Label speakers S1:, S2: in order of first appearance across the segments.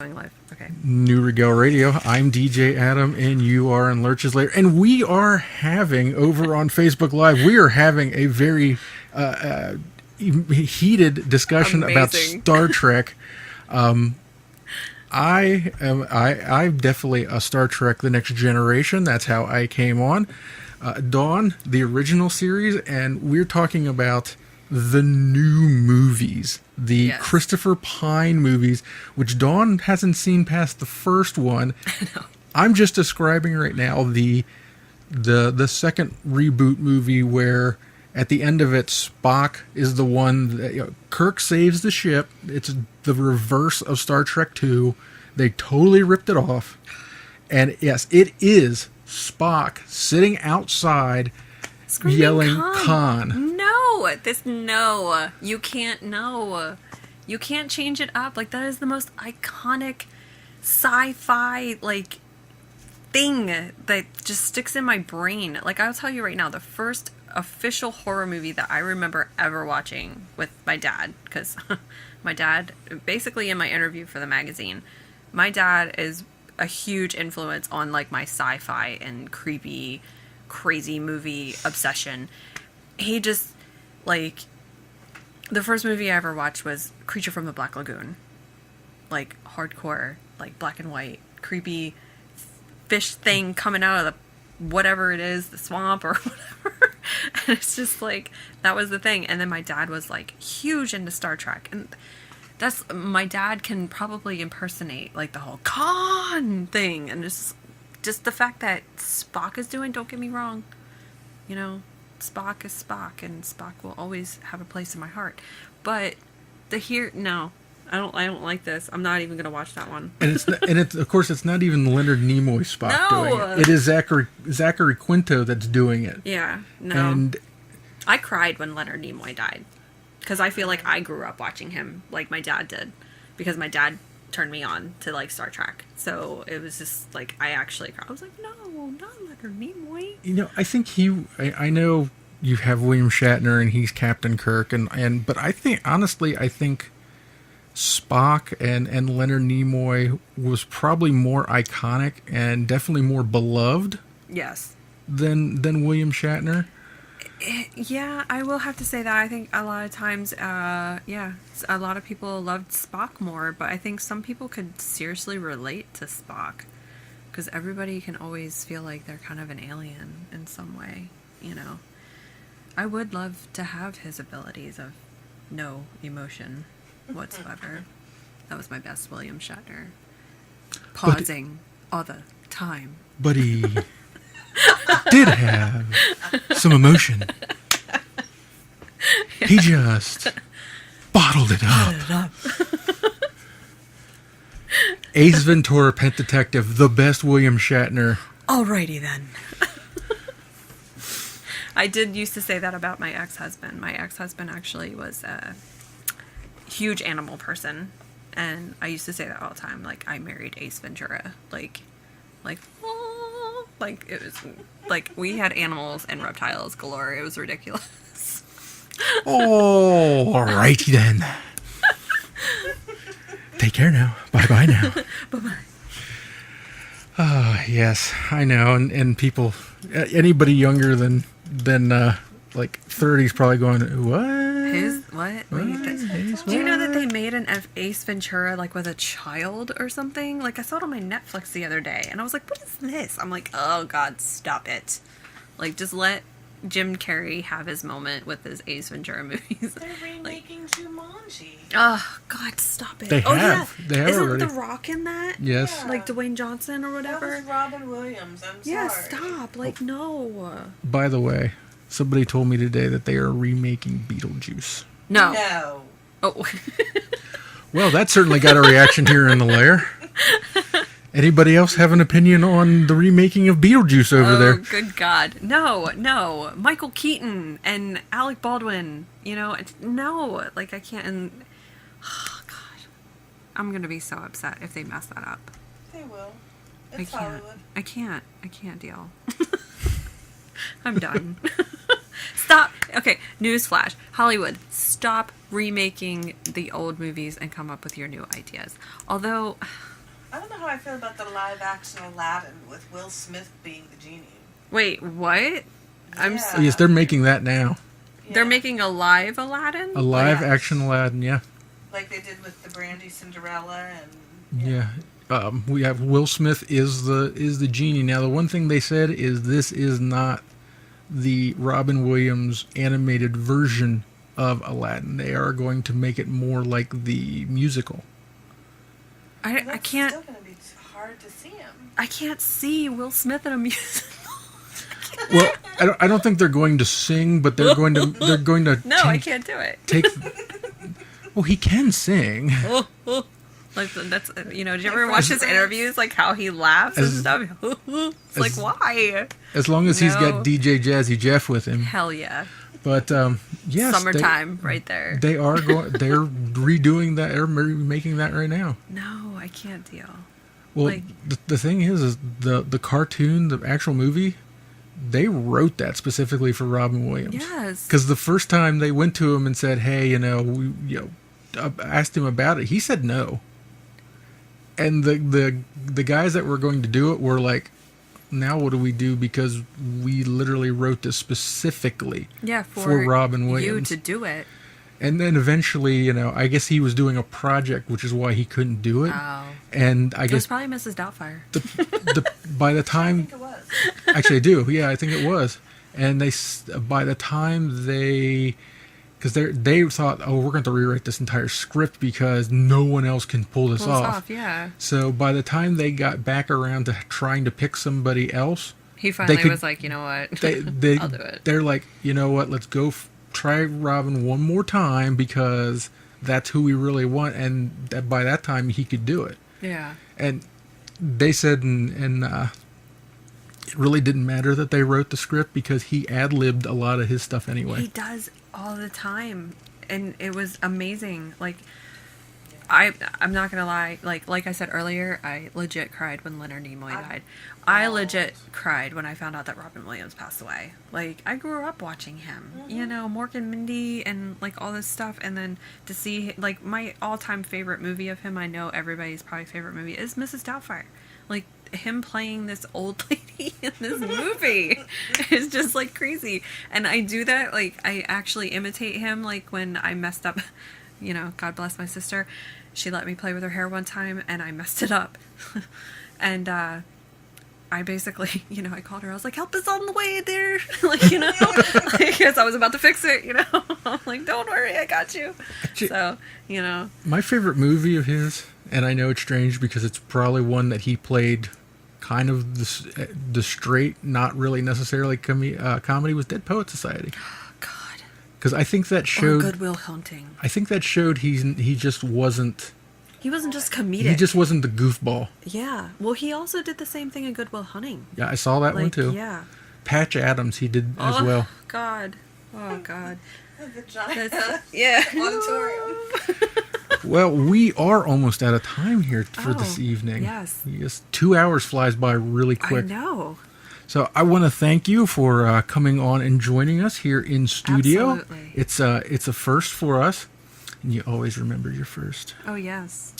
S1: Live. Okay.
S2: New Regal Radio. I'm DJ Adam, and you are in Lurch's Lair. And we are having, over on Facebook Live, we are having a very heated discussion about Star Trek. I'm definitely a Star Trek The Next Generation. That's how I came on. Dawn, the original series, and we're talking about the new movies, the Christopher Pine movies, which Dawn hasn't seen past the first one.
S1: No.
S2: I'm just describing right now the second reboot movie where at the end of it, Spock is the one that, Kirk saves the ship. It's the reverse of Star Trek 2. They totally ripped it off. And yes, it is Spock sitting outside
S1: screaming,
S2: yelling Khan.
S1: No, you can't. No, you can't change it up. Like, that is the most iconic sci-fi thing that just sticks in my brain. Like, I'll tell you right now, the first official horror movie that I remember ever watching with my dad, because my dad, basically in my interview for the magazine, my dad is a huge influence on my sci-fi and creepy, crazy movie obsession. He just, the first movie I ever watched was Creature from the Black Lagoon. Hardcore, black and white, creepy fish thing coming out of the whatever it is, the swamp or whatever. And it's just that was the thing. And then my dad was huge into Star Trek. And my dad can probably impersonate the whole Khan thing. And just the fact that Spock is doing, don't get me wrong, Spock is Spock, and Spock will always have a place in my heart. But no, I don't like this. I'm not even gonna watch that one.
S2: And it's of course it's not even Leonard Nimoy Spock doing it. It is Zachary Quinto that's doing it.
S1: Yeah, no.
S2: And
S1: I cried when Leonard Nimoy died because I feel like I grew up watching him like my dad did, because my dad turned me on to Star Trek. So it was just I actually cried. I was like, no, not Leonard Nimoy.
S2: I think I know you have William Shatner and he's Captain Kirk, but I think Spock and Leonard Nimoy was probably more iconic and definitely more beloved.
S1: Yes.
S2: Than William Shatner.
S1: Yeah, I will have to say that. I think a lot of times, a lot of people loved Spock more, but I think some people could seriously relate to Spock, because everybody can always feel like they're kind of an alien in some way, I would love to have his abilities of no emotion whatsoever. That was my best William Shatner. Pausing all the time.
S2: But he did have some emotion. He just bottled it up. Ace Ventura, Pet Detective, the best William Shatner.
S1: Alrighty then. I did used to say that about my ex-husband. My ex-husband actually was a huge animal person, and I used to say that all the time. I married Ace Ventura. It was we had animals and reptiles galore. It was ridiculous.
S2: Oh, alrighty then. Take care now. Bye-bye now.
S1: Bye-bye.
S2: Yes, I know. And people, anybody younger than 30 is probably going, what?
S1: What? Do you know that they made an Ace Ventura with a child or something? I saw it on my Netflix the other day, and I was like, what is this? I'm like, oh God, stop it. Just let Jim Carrey have his moment with his Ace Ventura movies.
S3: They're remaking Jumanji.
S1: Oh God, stop it.
S2: They have.
S1: Yeah.
S2: They have
S1: Isn't
S2: already.
S1: The Rock in that?
S2: Yes.
S3: Yeah.
S1: Dwayne Johnson or whatever?
S3: That was Robin Williams. I'm sorry.
S1: Yeah, stop. No.
S2: By the way, somebody told me today that they are remaking Beetlejuice.
S1: No.
S3: No.
S1: Oh.
S2: Well, that certainly got a reaction here in the Lair. Anybody else have an opinion on the remaking of Beetlejuice over there?
S1: Oh, good God. No. Michael Keaton and Alec Baldwin. No. I can't. And, oh, God. I'm going to be so upset if they mess that up.
S3: They will. It's Hollywood.
S1: I can't deal. I'm done. Stop. Okay, newsflash. Hollywood, stop remaking the old movies and come up with your new ideas. Although,
S3: I don't know how I feel about the live action Aladdin with Will Smith being the genie.
S1: wait, what? I'm
S3: Yeah.
S1: so,
S2: Yes, they're making that now.
S1: They're
S3: Yeah.
S1: making a live Aladdin?
S2: A live
S3: Yeah.
S2: action Aladdin, yeah.
S3: Like they did with the Brandy Cinderella and.
S2: Yeah. We have Will Smith is the genie. Now, the one thing they said is this is not the Robin Williams animated version of Aladdin. They are going to make it more like the musical.
S1: I
S3: That's
S1: can't.
S3: still going to be hard to see him.
S1: I can't see Will Smith in a musical.
S2: Well, I don't think they're going to sing, but they're going to
S1: No, I can't do it.
S2: take. Well, he can sing.
S1: Like that's did you ever watch his interviews, like how he laughs and stuff? It's like, why?
S2: As long as he's
S1: No.
S2: got DJ Jazzy Jeff with him.
S1: Hell yeah.
S2: But yes,
S1: Summertime right there.
S2: They are going. They're redoing that. They're making that right now.
S1: No, I can't deal.
S2: Well,
S1: Like-
S2: the thing is the cartoon, the actual movie, they wrote that specifically for Robin Williams.
S1: Yes.
S2: Because the first time they went to him and said, "Hey, asked him about it," he said no. And the guys that were going to do it were like, "Now what do we do? Because we literally wrote this specifically
S1: Yeah,
S2: for Robin
S1: you
S2: Williams."
S1: to do it.
S2: And then eventually, I guess he was doing a project, which is why he couldn't do it.
S1: Oh.
S2: And I
S1: It was
S2: guess
S1: probably Mrs. Doubtfire.
S2: by the
S3: I
S2: time,
S3: think it was.
S2: actually I do, yeah, I think it was. And by the time because they thought, oh, we're going to rewrite this entire script because no one else can pull this
S1: Pulls
S2: off.
S1: off, yeah.
S2: So by the time they got back around to trying to pick somebody else,
S1: He finally
S2: could-
S1: was like, you know what?
S2: they
S1: I'll do it.
S2: they're like, you know what, let's go try Robin one more time because that's who we really want. And by that time he could do it.
S1: Yeah.
S2: And they said, it really didn't matter that they wrote the script because he ad-libbed a lot of his stuff anyway.
S1: He does all the time. And it was amazing. Like, I'm not gonna lie, like I said earlier, I legit cried when Leonard Nimoy died. I legit cried when I found out that Robin Williams passed away. Like, I grew up watching him, Mork and Mindy and like all this stuff, and then to see like my all-time favorite movie of him, I know everybody's probably favorite movie is Mrs. Doubtfire. Like, him playing this old lady in this movie is just like crazy. And I do that, like I actually imitate him, like when I messed up, God bless my sister, she let me play with her hair one time and I messed it up. And I basically, I called her, I was like, help is on the way there. Because I was about to fix it, I'm like, don't worry, I got you. So,
S2: My favorite movie of his, and I know it's strange because it's probably one that he played kind of the straight, not really necessarily comedy, was Dead Poet Society.
S1: God.
S2: Because I think that
S1: Or
S2: showed.
S1: Goodwill Hunting.
S2: I think that showed he just wasn't.
S1: He wasn't just comedic.
S2: He just wasn't the goofball.
S1: Yeah. Well, he also did the same thing in Goodwill Hunting.
S2: Yeah, I saw that one too.
S1: Yeah.
S2: Patch Adams, he did as well.
S1: God. Oh, God.
S3: The giant
S1: Yeah.
S3: auditorium.
S2: Well, we are almost out of time here for this
S1: Oh,
S2: evening.
S1: yes.
S2: 2 hours flies by really
S1: I
S2: quick.
S1: know.
S2: So I want to thank you for coming on and joining us here in studio.
S1: Absolutely.
S2: It's a first for us, and you always remember your first.
S1: Oh, yes.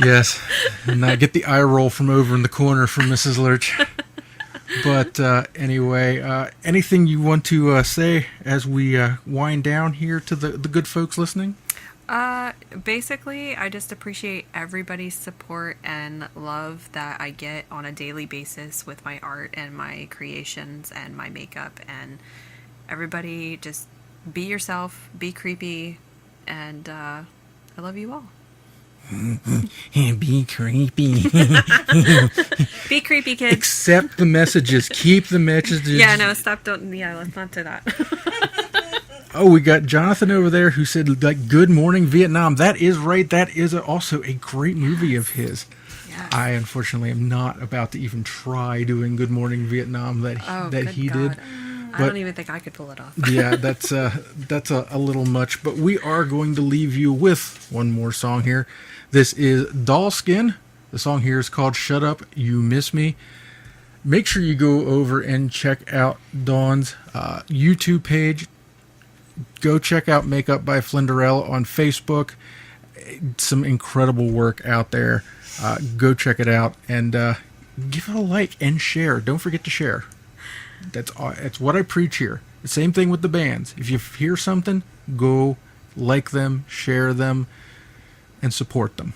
S2: Yes, and I get the eye roll from over in the corner from Mrs. Lurch. But anyway, anything you want to say as we wind down here to the good folks listening?
S1: Basically, I just appreciate everybody's support and love that I get on a daily basis with my art and my creations and my makeup. And everybody just be yourself, be creepy, and I love you all.
S2: Be creepy.
S1: Be creepy, kids.
S2: Accept the messages. Keep the messages.
S1: Yeah, no, stop. Don't. Yeah, let's not do that.
S2: Oh, we got Jonathan over there who said, like, Good Morning Vietnam. That is right. That is also a great movie of his.
S1: Yes.
S2: I, unfortunately, am not about to even try doing Good Morning Vietnam that
S1: good
S2: he
S1: God.
S2: did.
S1: I don't even think I could pull it off.
S2: Yeah, that's a little much. But we are going to leave you with one more song here. This is Dollskin. The song here is called Shut Up, You Miss Me. make sure you go over and check out Dawn's YouTube page. Go check out Makeup by Flynnderella on Facebook. Some incredible work out there. Go check it out and give it a like and share. Don't forget to share. That's what I preach here. The same thing with the bands. If you hear something, go like them, share them, and support them.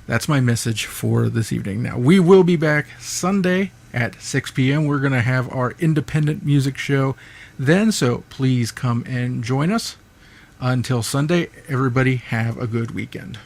S2: That's my message for this evening. Now, we will be back Sunday at 6 p.m. We're going to have our independent music show then, so please come and join us. Until Sunday, everybody have a good weekend.